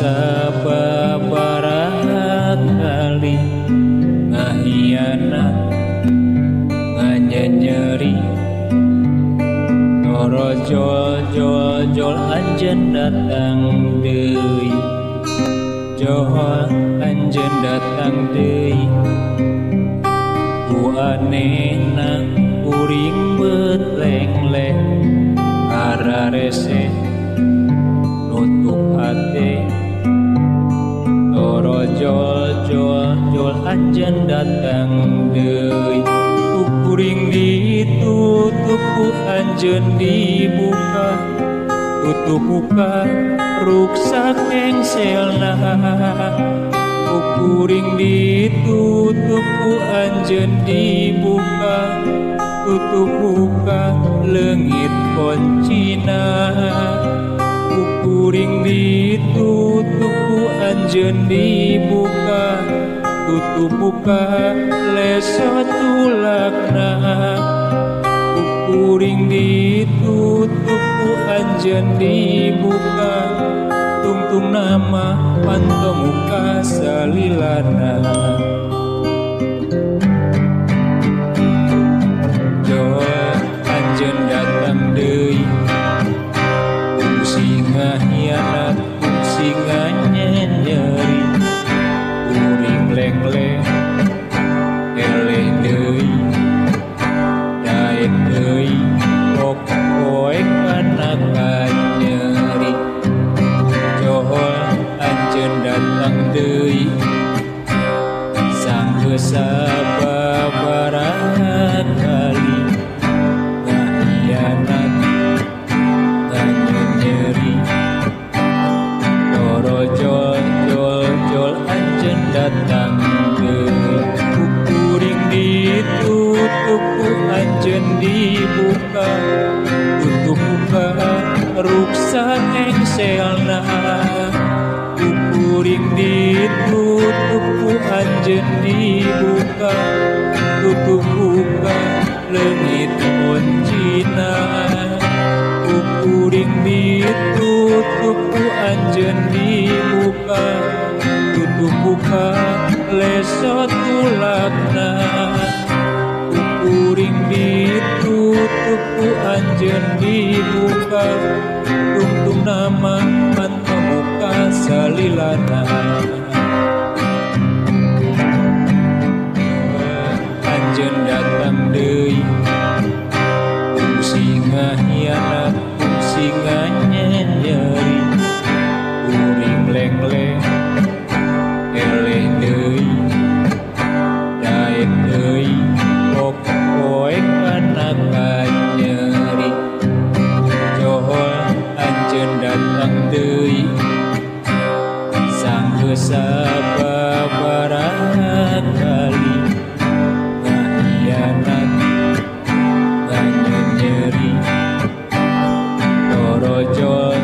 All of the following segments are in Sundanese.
sababaraha kali ngahianat nganyanyeri toro jol anjeun datang deui jol anjeun datang deui ku anehna uring beut lengleh ararese nutup hate toro jol anjeun datang deui kuring ditutup ku anjeun dibuka tutup buka ruksak engselna kuring ditutup ku anjeun dibuka tutup buka leungit koncina kuring ditutup ku anjeun dibuka tutup buka leso tulakna kuring ditutup ku anjeun dibuka tungtung nama panto muka salilana jol anjeun datang deui singa hianat singa nyeri uring lengleng eleh deui daek deui koek anak nyeri johol anjeun datang deui sanggeus sababaraha kali ngahianat nganyanyeri toro jol anjeun datang deui kuring ditutup ku anjeun dibuka tutup buka ruksak engselna kuring ditutup ku anjeun dibuka tutup buka leungit koncina kuring ditutup ku anjeun dibuka tutup buka leso tulakna kuring ditutup ku anjeun dibuka tungtung nama panto muka salilana anjeun datang deui singa hianat singa nyeri uring lengleng eleh deui daek deui koek anak nyeri johol anjeun datang deui sanggeus sababaraha kali ngahianat nganyanyeri toro jol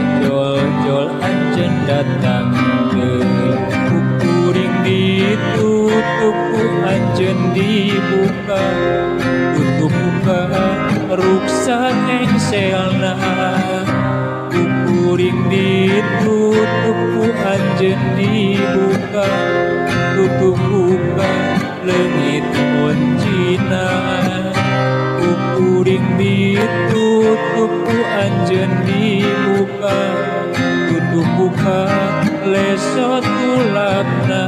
anjeun datang deui kuring ditutup ku anjeun dibuka tutup buka ruksak engselna kuring ditutup ku anjeun dibuka tutup buka leungit koncina kuring ditutup ku anjeun dibuka tutup buka leso tulakna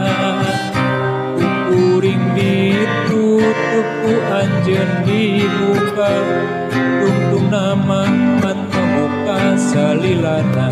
kuring ditutup ku anjeun dibuka tungtung nama panto muka salilana